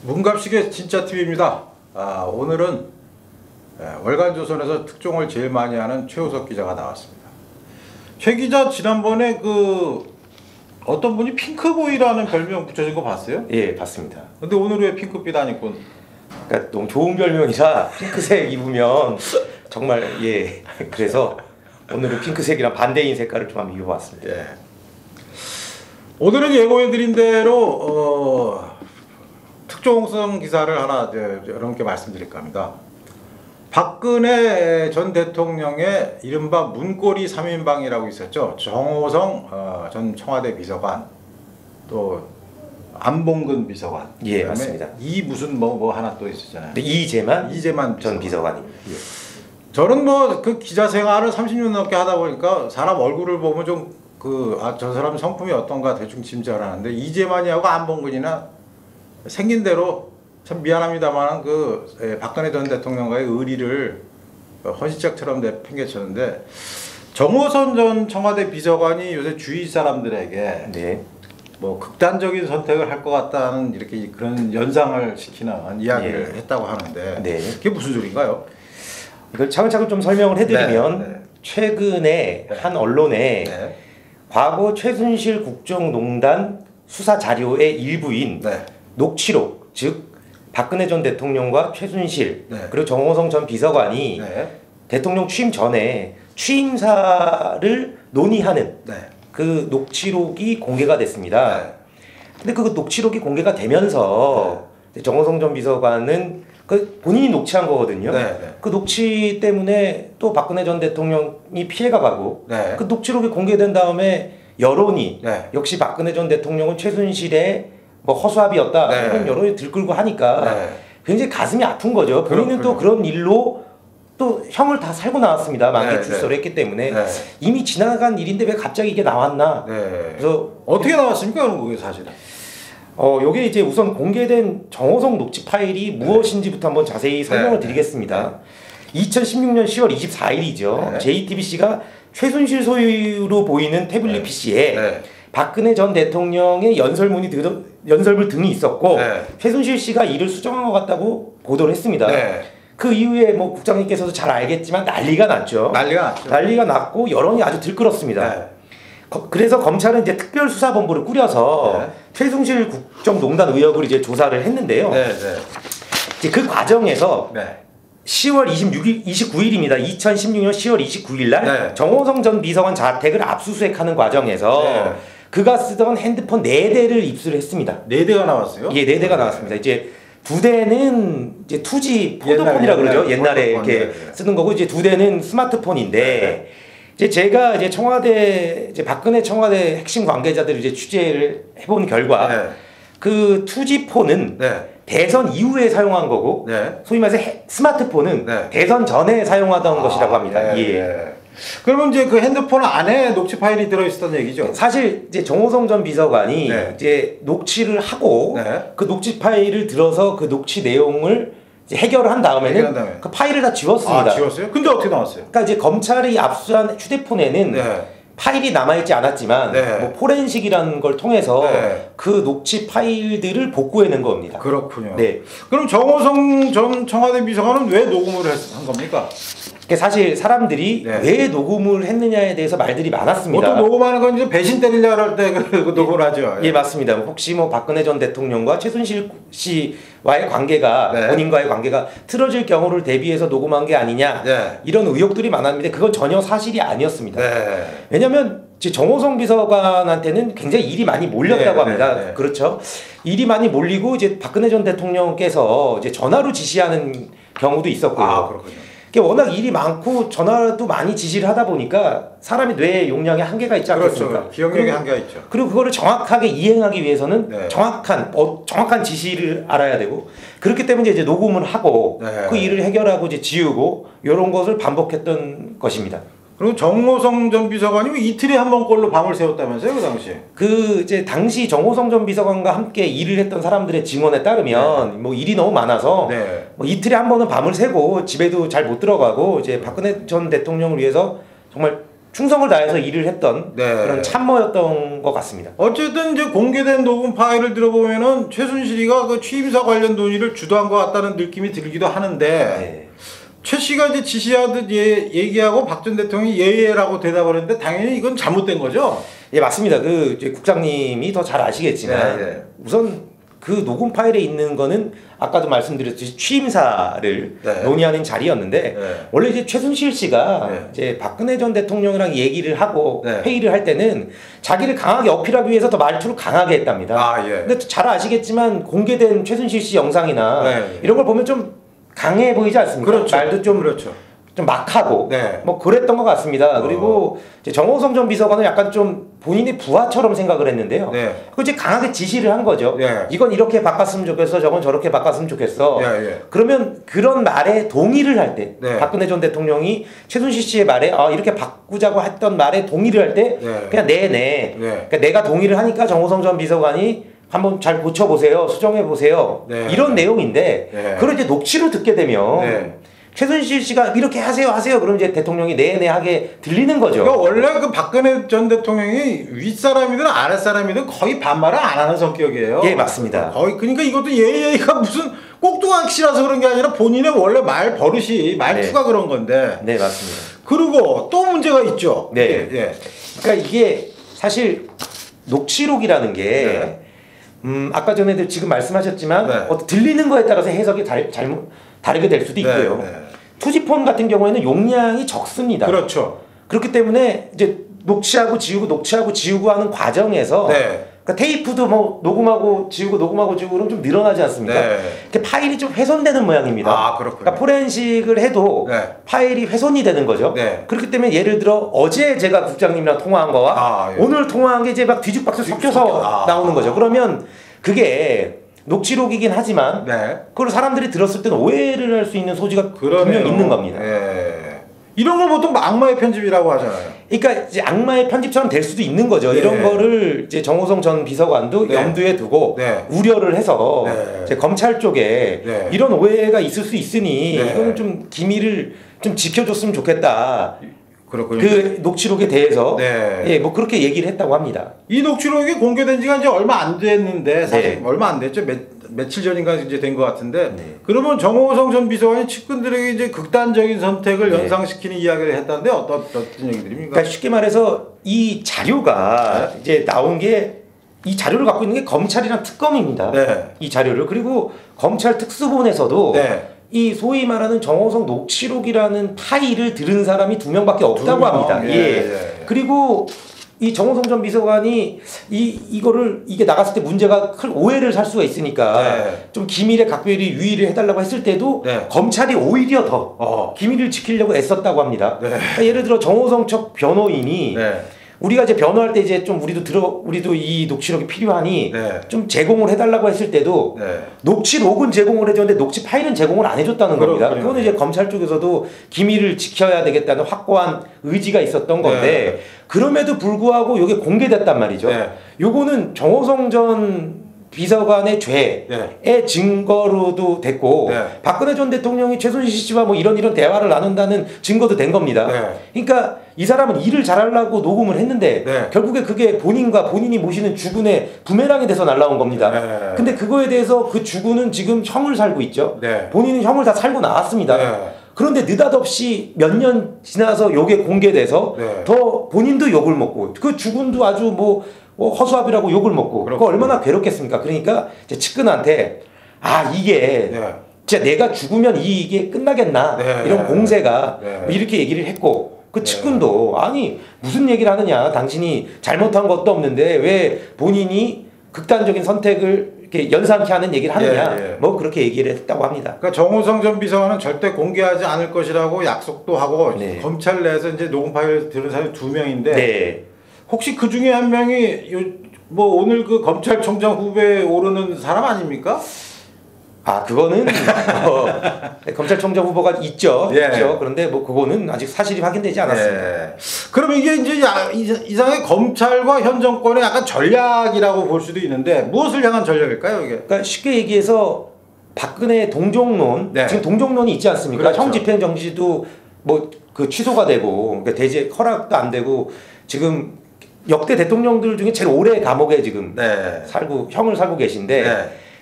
문갑식의 진짜 TV입니다. 오늘은 월간조선에서 특종을 제일 많이 하는 최우석 기자가 나왔습니다. 최 기자 지난번에 어떤 분이 핑크보이라는 별명 붙여진 거 봤어요? 예, 봤습니다. 근데 오늘 왜 핑크빛 안 입고? 그러니까 너무 좋은 별명이라 핑크색 입으면 정말 그래서 오늘은 핑크색이랑 반대인 색깔을 좀 한번 입어봤습니다. 예. 오늘은 예고해드린 대로 특종성 기사를 하나 여러분께 말씀드릴까 합니다. 박근혜 전 대통령의 이른바 문고리 3인방이라고 있었죠. 정호성 전 청와대 비서관, 또 안봉근 비서관. 예, 맞습니다. 이 무슨 뭐 하나 또 있었잖아요. 이재만 전 비서관입니다. 예. 저는 그 기자 생활을 30년 넘게 하다 보니까 사람 얼굴을 보면 좀 저 사람 성품이 어떤가 대충 짐작을 하는데, 이재만이하고 안봉근이나 생긴 대로 참 미안합니다만 박근혜 전 대통령과의 의리를 헌신짝처럼 내팽개쳤는데, 정호선 전 청와대 비서관이 요새 주위 사람들에게 뭐 극단적인 선택을 할 것 같다는 이렇게 그런 연상을 시키는 이야기를 했다고 하는데 그게 무슨 소리인가요? 이걸 차근차근 좀 설명을 해드리면 최근에 한 언론에 과거 최순실 국정농단 수사 자료의 일부인 녹취록, 즉 박근혜 전 대통령과 최순실 그리고 정호성 전 비서관이 대통령 취임 전에 취임사를 논의하는 그 녹취록이 공개가 됐습니다. 근데 그 녹취록이 공개가 되면서 정호성 전 비서관은 본인이 녹취한 거거든요. 그 녹취 때문에 또 박근혜 전 대통령이 피해가 가고 그 녹취록이 공개된 다음에 여론이 역시 박근혜 전 대통령은 최순실의 허수아비였다 이런 여론이 들끓고 하니까 굉장히 가슴이 아픈 거죠. 본인은 또 그런 일로 또 형을 다 살고 나왔습니다. 만기 출소를 했기 때문에 이미 지나간 일인데 왜 갑자기 이게 나왔나. 그래서 어떻게 나왔습니까? 그게 사실은. 요게 이제 우선 공개된 정호성 녹취 파일이 무엇인지부터 한번 자세히 설명을 드리겠습니다. 2016년 10월 24일이죠. JTBC가 최순실 소유로 보이는 태블릿 PC에 박근혜 전 대통령의 연설문 등이 있었고 최순실 씨가 이를 수정한 것 같다고 보도를 했습니다. 그 이후에 국장님께서도 잘 알겠지만 난리가 났죠. 난리가 났고 여론이 아주 들끓었습니다. 그래서 검찰은 이제 특별수사본부를 꾸려서 최순실 국정농단 의혹을 이제 조사를 했는데요. 이제 그 과정에서 10월 29일입니다. 2016년 10월 29일 날 정호성 전 비서관 자택을 압수수색하는 과정에서 그가 쓰던 핸드폰 4대를 입수를 했습니다. 4대가 나왔어요? 예, 4대가 나왔습니다. 이제 2대는 이제 2G 포드폰이라 그러죠. 옛날에 이렇게 쓰는 거고, 이제 2대는 스마트폰인데 이제 제가 이제 박근혜 청와대 핵심 관계자들을 이제 취재를 해본 결과 그 2G 폰은 대선 이후에 사용한 거고 소위 말해서 스마트폰은 대선 전에 사용하던 것이라고 합니다. 그러면 이제 그 핸드폰 안에 녹취 파일이 들어있었던 얘기죠? 사실 이제 정호성 전 비서관이 이제 녹취를 하고 그 녹취 파일을 들어서 그 녹취 내용을 이제 해결을 한 다음에는 그 파일을 다 지웠습니다. 지웠어요? 근데 어떻게 나왔어요? 그러니까 이제 검찰이 압수한 휴대폰에는 파일이 남아있지 않았지만 포렌식이라는 걸 통해서 그 녹취 파일들을 복구해낸 겁니다. 그렇군요. 그럼 정호성 전 청와대 비서관은 왜 녹음을 한 겁니까? 사실 사람들이 왜 녹음을 했느냐에 대해서 말들이 많았습니다. 보통 녹음하는 건 이제 배신 때리려고 할 때 녹음을 하죠. 예, 맞습니다. 혹시 박근혜 전 대통령과 최순실 씨와의 관계가 본인과의 관계가 틀어질 경우를 대비해서 녹음한 게 아니냐 이런 의혹들이 많았는데 그건 전혀 사실이 아니었습니다. 왜냐하면 정호성 비서관한테는 굉장히 일이 많이 몰렸다고 합니다. 그렇죠. 일이 많이 몰리고 이제 박근혜 전 대통령께서 이제 전화로 지시하는 경우도 있었고요. 그렇군요. 워낙 일이 많고 전화도 많이 지시를 하다 보니까 사람이 뇌 용량에 한계가 있지 않겠습니까? 기억력에 한계가 있죠. 그리고 그거를 정확하게 이행하기 위해서는 정확한 지시를 알아야 되고, 그렇기 때문에 이제 녹음을 하고 그 일을 해결하고 이제 지우고 이런 것을 반복했던 것입니다. 그리고 정호성 전 비서관이 이틀에 한 번꼴로 밤을 새웠다면서요, 그 당시에? 이제 당시 정호성 전 비서관과 함께 일을 했던 사람들의 증언에 따르면 일이 너무 많아서 이틀에 한 번은 밤을 새고 집에도 잘 못 들어가고 이제 박근혜 전 대통령을 위해서 정말 충성을 다해서 일을 했던 그런 참모였던 것 같습니다. 어쨌든 이제 공개된 녹음 파일을 들어보면은 최순실이가 그 취임사 관련 논의를 주도한 것 같다는 느낌이 들기도 하는데 최 씨가 이제 지시하듯 얘기하고 박 전 대통령이 예예라고 대답을 했는데 당연히 이건 잘못된 거죠? 예, 맞습니다. 그 이제 국장님이 더 잘 아시겠지만 우선 그 녹음 파일에 있는 거는 아까도 말씀드렸듯이 취임사를 논의하는 자리였는데 원래 이제 최순실 씨가 이제 박근혜 전 대통령이랑 얘기를 하고 회의를 할 때는 자기를 강하게 어필하기 위해서 더 말투를 강하게 했답니다. 근데 잘 아시겠지만 공개된 최순실 씨 영상이나 이런 걸 보면 좀 강해 보이지 않습니까? 그렇죠. 말도 좀 좀 막하고 뭐 그랬던 것 같습니다. 그리고 이제 정호성 전 비서관은 약간 좀 본인의 부하처럼 생각을 했는데요. 그 이제 강하게 지시를 한 거죠. 이건 이렇게 바꿨으면 좋겠어, 저건 저렇게 바꿨으면 좋겠어. 그러면 그런 말에 동의를 할 때, 박근혜 전 대통령이 최순실 씨의 말에 이렇게 바꾸자고 했던 말에 동의를 할 때 그냥 네네. 그러니까 내가 동의를 하니까 정호성 전 비서관이 한번 잘 고쳐보세요, 수정해보세요. 이런 내용인데 그걸 이제 녹취로 듣게 되면 최순실 씨가 이렇게 하세요. 그럼 이제 대통령이 네네 하게 들리는 거죠. 그러니까 원래 그 박근혜 전 대통령이 윗사람이든 아랫사람이든 거의 반말을 안 하는 성격이에요. 예, 맞습니다. 거의 그러니까 이것도 예의가 무슨 꼭두각시라서 그런 게 아니라 본인의 원래 말 버릇이 말투가 그런 건데. 네, 맞습니다. 그리고 또 문제가 있죠. 그러니까 이게 사실 녹취록이라는 게 아까 전에도 지금 말씀하셨지만 들리는 거에 따라서 해석이 다르게 될 수도 있고요. 투지폰 같은 경우에는 용량이 적습니다. 그렇죠. 그렇기 때문에 이제 녹취하고 지우고 하는 과정에서 그러니까 테이프도 뭐 녹음하고 지우고 그럼 좀 늘어나지 않습니까? 이렇게 파일이 좀 훼손되는 모양입니다. 그러니까 포렌식을 해도 파일이 훼손이 되는 거죠. 그렇기 때문에 예를 들어 어제 제가 국장님이랑 통화한 거와 오늘 통화한 게 이제 막 뒤죽박죽 섞여서 나오는 거죠. 그러면 그게 녹취록이긴 하지만 그걸 사람들이 들었을 때는 오해를 할 수 있는 소지가 분명히 있는 겁니다. 이런 걸 보통 악마의 편집이라고 하잖아요. 그러니까 이제 악마의 편집처럼 될 수도 있는 거죠. 이런 거를 이제 정호성 전 비서관도 염두에 두고 우려를 해서 이제 검찰 쪽에 이런 오해가 있을 수 있으니 이거는 좀 기밀을 좀 지켜줬으면 좋겠다. 그렇군요. 그 녹취록에 대해서 뭐 그렇게 얘기를 했다고 합니다. 이 녹취록이 공개된 지가 이제 얼마 안 됐는데 사실 얼마 안 됐죠. 며칠 전인가 이제 된 것 같은데 그러면 정호성 전 비서관이 측근들에게 이제 극단적인 선택을 연상시키는 이야기를 했다는데 어떤 얘기들입니까? 그러니까 쉽게 말해서 이 자료가 이제 나온 게 이 자료를 갖고 있는 게 검찰이랑 특검입니다. 이 자료를 그리고 검찰 특수본에서도 이 소위 말하는 정호성 녹취록이라는 파일을 들은 사람이 2명밖에 없다고 합니다. 그리고 이 정호성 전 비서관이 이게 나갔을 때 문제가 큰 오해를 살 수가 있으니까 좀 기밀에 각별히 유의를 해달라고 했을 때도 검찰이 오히려 더 기밀을 지키려고 애썼다고 합니다. 그러니까 예를 들어 정호성 척 변호인이 우리가 이제 변호할 때 이제 좀 우리도 이 녹취록이 필요하니 좀 제공을 해달라고 했을 때도 녹취록은 제공을 해줬는데 녹취 파일은 제공을 안 해줬다는 겁니다. 그거는 이제 검찰 쪽에서도 기밀을 지켜야 되겠다는 확고한 의지가 있었던 건데 그럼에도 불구하고 이게 공개됐단 말이죠. 요거는 정호성 전 비서관의 죄의 증거로도 됐고 박근혜 전 대통령이 최순실 씨와 뭐 이런 대화를 나눈다는 증거도 된 겁니다. 그러니까 이 사람은 일을 잘하려고 녹음을 했는데 결국에 그게 본인이 모시는 주군의 부메랑이 돼서 날라온 겁니다. 근데 그거에 대해서 그 주군은 지금 형을 살고 있죠. 본인은 형을 다 살고 나왔습니다. 그런데 느닷없이 몇 년 지나서 요게 공개돼서 더 본인도 욕을 먹고 그 주군도 아주 뭐 허수아비라고 욕을 먹고 그거 얼마나 괴롭겠습니까? 그러니까 이제 측근한테 이게 진짜 내가 죽으면 이게 끝나겠나 이런 공세가 이렇게 얘기를 했고 그 측근도 아니 무슨 얘기를 하느냐 당신이 잘못한 것도 없는데 왜 본인이 극단적인 선택을 이렇게 연상케 하는 얘기를 하느냐 뭐 그렇게 얘기를 했다고 합니다. 그러니까 정호성 전 비서관은 절대 공개하지 않을 것이라고 약속도 하고 검찰 내에서 이제 녹음 파일 들은 사람이 2명인데 혹시 그 중에 한 명이 뭐 오늘 그 검찰총장 후보에 오르는 사람 아닙니까? 그거는 검찰총장 후보가 있죠. 있죠. 그런데 뭐 그거는 아직 사실이 확인되지 않았습니다. 그러면 이게 이제 이상하게 검찰과 현 정권의 약간 전략이라고 볼 수도 있는데 무엇을 향한 전략일까요, 이게? 그러니까 쉽게 얘기해서 박근혜 동정론 지금 동정론이 있지 않습니까? 형 집행 정지도 뭐 그 취소가 되고 그러니까 대제 허락도 안 되고 지금 역대 대통령들 중에 제일 오래 감옥에 지금 네. 형을 살고 계신데 네.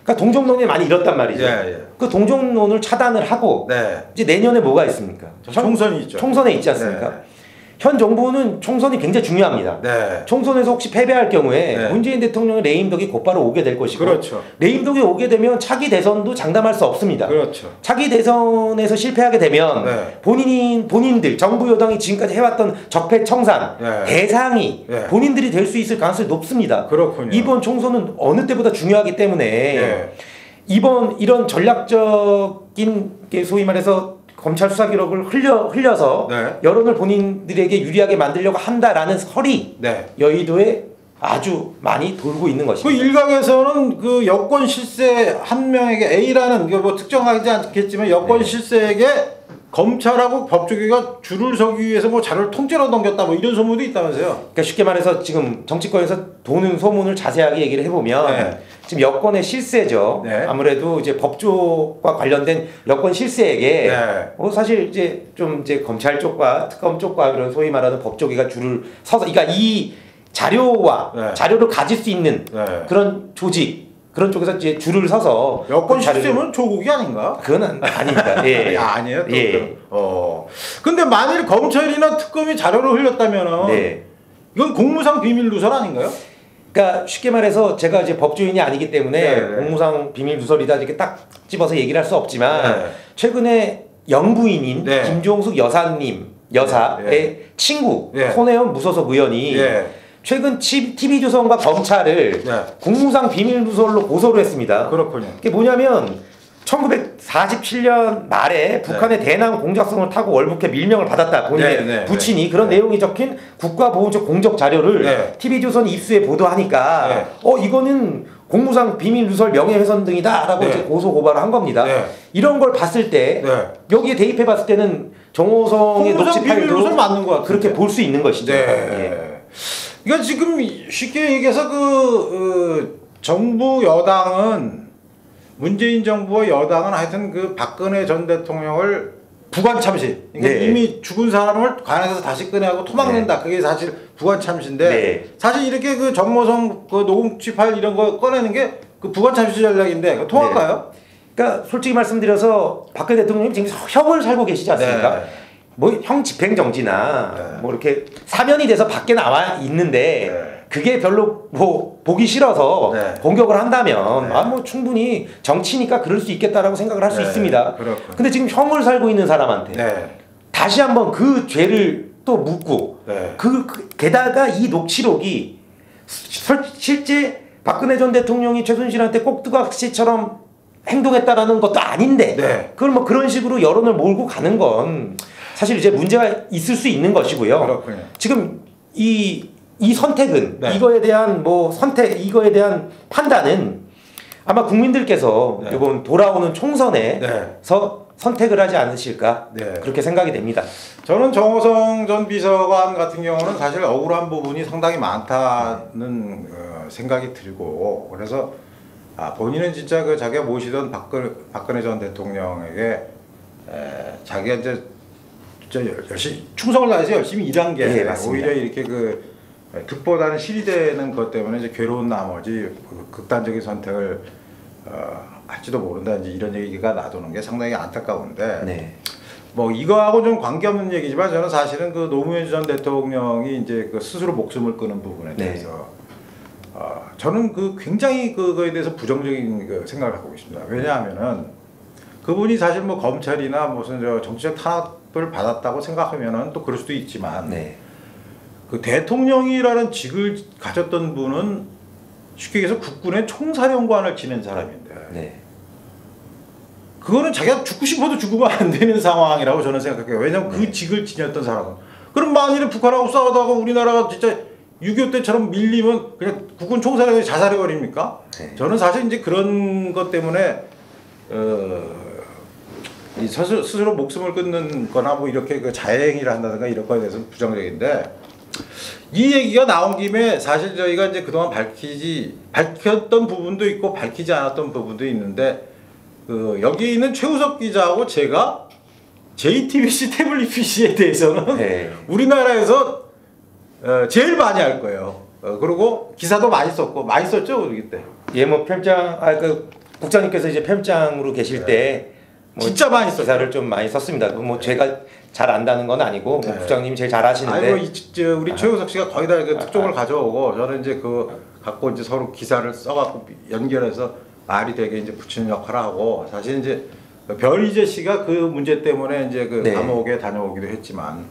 그러니까 동정론이 많이 잃었단 말이죠. 그 동정론을 차단을 하고 이제 내년에 뭐가 있습니까? 총선이 있죠. 총선에 있지 않습니까? 현 정부는 총선이 굉장히 중요합니다. 총선에서 혹시 패배할 경우에 문재인 대통령의 레임덕이 곧바로 오게 될 것이고 그렇죠. 레임덕이 오게 되면 차기 대선도 장담할 수 없습니다. 그렇죠. 차기 대선에서 실패하게 되면 본인들 정부 여당이 지금까지 해왔던 적폐청산 대상이 본인들이 될 수 있을 가능성이 높습니다. 그렇군요. 이번 총선은 어느 때보다 중요하기 때문에 이번 이런 전략적인 소위 말해서 검찰 수사 기록을 흘려서 여론을 본인들에게 유리하게 만들려고 한다라는 설이 여의도에 아주 많이 돌고 있는 것입니다. 그 일각에서는 그 여권 실세 한 명에게 A라는 뭐 특정하지 않겠지만 여권 실세에게 검찰하고 법조계가 줄을 서기 위해서 뭐 자료를 통째로 넘겼다 뭐 이런 소문도 있다면서요. 그러니까 쉽게 말해서 지금 정치권에서 도는 소문을 자세하게 얘기를 해보면 지금 여권의 실세죠. 아무래도 이제 법조과 관련된 여권 실세에게 사실 이제 좀 이제 검찰 쪽과 특검 쪽과 그런 소위 말하는 법조계가 줄을 서서 그러니까 이 자료를 가질 수 있는 그런 조직 그런 쪽에서 이제 줄을 서서 여권 실세면 조국이 아닌가? 그건 아닙니다. 아니에요. 근데 만일 검찰이나 특검이 자료를 흘렸다면은 이건 공무상 비밀 누설 아닌가요? 그러니까 쉽게 말해서 제가 이제 법조인이 아니기 때문에 공무상 비밀 누설이다 이렇게 딱 집어서 얘기를 할 수 없지만 최근에 영부인인 김종숙 여사의 친구 손혜원 무소속 의원이 최근 TV조선과 검찰을 공무상 비밀 누설로 고소를 했습니다. 그렇군요. 그게 뭐냐면 1947년 말에 북한의 대남 공작성을 타고 월북해 밀명을 받았다. 본인의 부친이 그런 내용이 적힌 국가보훈처 공적 자료를 TV조선이 입수해 보도하니까 이거는 공무상 비밀 누설 명예훼손 등이다 라고 이제 고소 고발을 한 겁니다. 이런 걸 봤을 때 여기에 대입해 봤을 때는 정호성의 녹취 파일도 맞는 것 그렇게 볼 수 있는 것이죠. 그러니까 지금 쉽게 얘기해서 정부 여당은 문재인 정부와 여당은 하여튼 그 박근혜 전 대통령을 부관 참시. 그러니까 이미 죽은 사람을 관에서 다시 꺼내고 토막낸다. 그게 사실 부관 참시인데 사실 이렇게 그 정모성 그 녹음치 파일 이런 거 꺼내는 게 그 부관 참시 전략인데 통할까요? 그러니까 솔직히 말씀드려서 박근혜 대통령님 지금 형을 살고 계시지 않습니까? 뭐 형 집행정지나 뭐 이렇게 사면이 돼서 밖에 나와 있는데 그게 별로 뭐 보기 싫어서 공격을 한다면 뭐 충분히 정치니까 그럴 수 있겠다라고 생각을 할 수 있습니다. 근데 지금 형을 살고 있는 사람한테 다시 한번 그 죄를 또 묻고 게다가 이 녹취록이 실제 박근혜 전 대통령이 최순실한테 꼭두각시처럼 행동했다라는 것도 아닌데 그걸 뭐 그런 식으로 여론을 몰고 가는 건 사실 이제 문제가 있을 수 있는 것이고요. 지금 이 선택은 이거에 대한 이거에 대한 판단은 아마 국민들께서 이번 돌아오는 총선에서 선택을 하지 않으실까 그렇게 생각이 됩니다. 저는 정호성 전 비서관 같은 경우는 사실 억울한 부분이 상당히 많다는 생각이 들고 그래서 본인은 진짜 그 자기가 모시던 박근혜 전 대통령에게 자기가 이제 열심히 충성을 다해서 열심히 일한 게 오히려 이렇게 득보다는 실이 되는 것 때문에 이제 괴로운 나머지 극단적인 선택을 할지도 모른다 이제 이런 얘기가 나도는 게 상당히 안타까운데 뭐 이거하고 좀 관계없는 얘기지만 저는 사실은 그 노무현 전 대통령이 이제 그 스스로 목숨을 끊은 부분에 대해서 저는 굉장히 그거에 대해서 부정적인 생각을 갖고 있습니다. 왜냐하면은 그분이 사실 뭐 검찰이나 무슨 정치적 탄압을 받았다고 생각하면은 또 그럴 수도 있지만 그 대통령이라는 직을 가졌던 분은 쉽게 얘기해서 국군의 총사령관을 지낸 사람인데 그거는 자기가 죽고 싶어도 죽으면 안 되는 상황이라고 저는 생각해요. 왜냐하면 그 직을 지녔던 사람은 그럼 만일에 북한하고 싸우다가 우리나라가 진짜 6.25 때처럼 밀리면 그냥 국군 총사령관이 자살해버립니까? 저는 사실 이제 그런 것 때문에 스스로 목숨을 끊는 거나 뭐 이렇게 그 자해행위를 한다든가 이런 거에 대해서는 부정적인데 이 얘기가 나온 김에 사실 저희가 이제 그동안 밝혔던 부분도 있고 밝히지 않았던 부분도 있는데 여기 있는 최우석 기자하고 제가 JTBC 태블릿 PC에 대해서는 네. 우리나라에서 제일 많이 할 거예요. 그리고 기사도 많이 썼고 많이 썼죠 우리 때. 예, 뭐 편장 그 국장님께서 이제 편장으로 계실 네. 때 뭐 진짜 많이 썼죠. 기사를 좀 많이 썼습니다. 뭐 제가 잘 안다는 건 아니고 네. 뭐 국장님이 제일 잘 하시는데. 아니 뭐 우리 최우석 씨가 거의 다 그 특종을 가져오고 저는 이제 그 갖고 이제 서로 기사를 써갖고 연결해서 말이 되게 이제 붙이는 역할을 하고 사실 이제 변희재 씨가 그 문제 때문에 이제 그 네. 감옥에 다녀오기도 했지만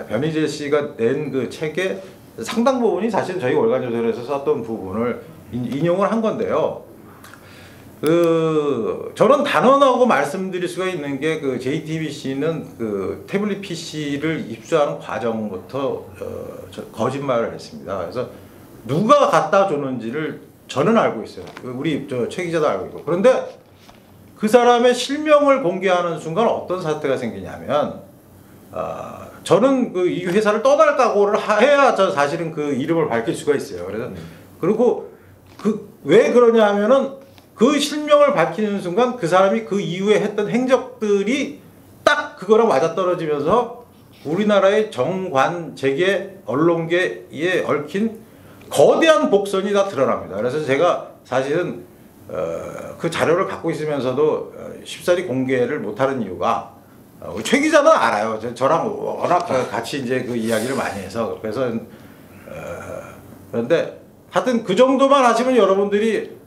변희재 씨가 낸 그 책의 상당 부분이 사실 저희 월간조선에서 썼던 부분을 인용을 한 건데요. 저는 단언하고 말씀드릴 수가 있는 게 그 JTBC는 그 태블릿 PC를 입수하는 과정부터 거짓말을 했습니다. 그래서 누가 갖다 줬는지를 저는 알고 있어요. 우리 최 기자도 알고 있고. 그런데 그 사람의 실명을 공개하는 순간 어떤 사태가 생기냐면 저는 이 회사를 떠날 각오를 해야 저 사실은 그 이름을 밝힐 수가 있어요. 그래서 그리고 왜 그러냐 하면은 그 실명을 밝히는 순간 그 사람이 그 이후에 했던 행적들이 딱 그거랑 맞아떨어지면서 우리나라의 정관, 재계, 언론계에 얽힌 거대한 복선이 다 드러납니다. 그래서 제가 사실은 그 자료를 갖고 있으면서도 쉽사리 공개를 못하는 이유가 최 기자는 알아요. 저랑 워낙 같이 이제 그 이야기를 많이 해서 그래서 그런데 하여튼 그 정도만 하시면 여러분들이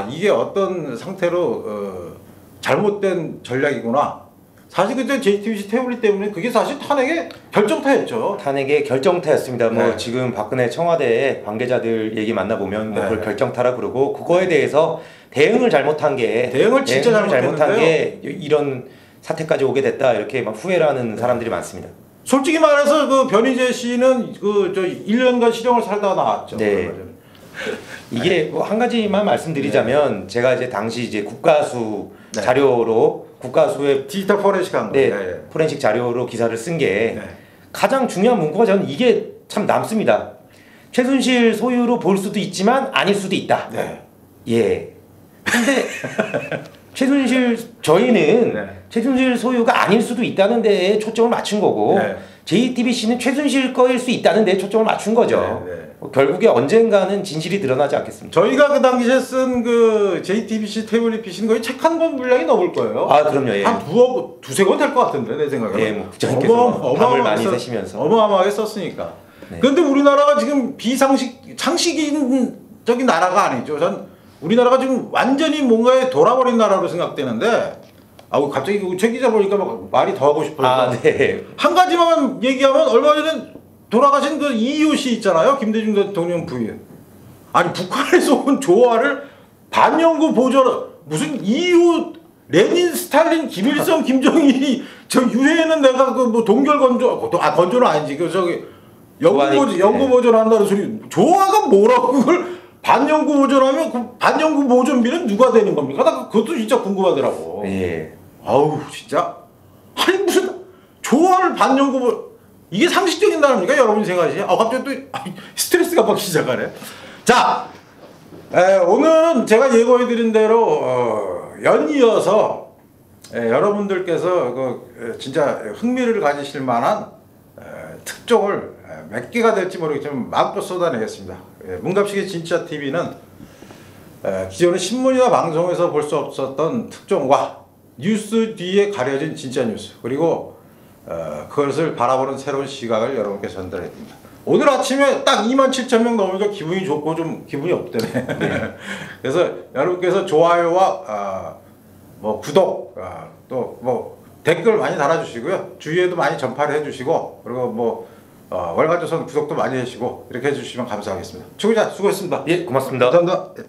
이게 어떤 상태로 잘못된 전략이구나. 사실 그때 JTBC 태블릿 때문에 그게 사실 탄핵의 결정타였죠. 탄핵의 결정타였습니다. 네. 뭐 지금 박근혜 청와대 관계자들 얘기 만나보면 뭐 네. 그걸 결정타라 그러고 그거에 대해서 대응을 잘못한 게 대응을 진짜 잘못한 게 이런 사태까지 오게 됐다 이렇게 막 후회를 하는 사람들이 많습니다. 솔직히 말해서 그 변희재 씨는 그 1년간 실형을 살다가 나왔죠. 네. 이게 뭐 한 가지만 말씀드리자면 제가 이제 당시 이제 국가수 자료로 국가수의 디지털 포렌식 한 거예요. 네, 포렌식 자료로 기사를 쓴 게 가장 중요한 문구가 저는 이게 참 남습니다. 최순실 소유로 볼 수도 있지만 아닐 수도 있다. 네. 예. 근데 저희는 최순실 소유가 아닐 수도 있다는 데에 초점을 맞춘 거고 JTBC는 최순실 거일 수 있다는 데에 초점을 맞춘 거죠. 결국에 언젠가는 진실이 드러나지 않겠습니다. 저희가 그 당시에 쓴 그 JTBC 태블릿 PC는 거의 책 한 권 분량이 넘을 거예요. 그럼요. 예. 한 두세 권 될 것 같은데 내 생각에. 예, 뭐 국장님께서 밤을 많이 새시면서 어마어마하게 썼으니까. 그런데 우리나라가 지금 창시적인 나라가 아니죠. 전 우리나라가 지금 완전히 뭔가에 돌아버린 나라로 생각되는데 갑자기 최 기자 보니까 막 말이 더 하고 싶어요. 네. 한 가지만 얘기하면 얼마 전에 돌아가신 그 이효 씨 있잖아요. 김대중 대통령 부인. 아니 북한에서 온 조화를 반영구 보존 무슨 이효 레닌 스탈린 김일성 김정일이 저 유해는 내가 그 뭐 동결 건조 건조는 아니지 그 저기 영구 보존한다는 소리 조화가 뭐라고 그걸 반영구 보존하면 그 반영구 보존비는 누가 되는 겁니까? 나 그것도 진짜 궁금하더라고. 예. 아우 진짜 아니 무슨 조화를 반영구 이게 상식적인 나라입니까? 여러분이 생각하시죠? 갑자기 또 스트레스가 받기 시작하네. 자, 오늘은 제가 예고해드린 대로 연이어서 여러분들께서 진짜 흥미를 가지실 만한 특종을 몇 개가 될지 모르겠지만 마음껏 쏟아내겠습니다. 문갑식의 진짜 TV는 기존의 신문이나 방송에서 볼 수 없었던 특종과 뉴스 뒤에 가려진 진짜 뉴스 그리고 그것을 바라보는 새로운 시각을 여러분께 전달해 드립니다. 오늘 아침에 딱 27,000명 넘으니까 기분이 좋고 좀 기분이 없대네. 그래서 여러분께서 좋아요와 뭐 구독 또 뭐 댓글 많이 달아주시고요. 주위에도 많이 전파를 해주시고 그리고 뭐 월간조선 구독도 많이 해주시고 이렇게 해주시면 감사하겠습니다. 최 기자 수고했습니다. 예, 고맙습니다. 감사합니다.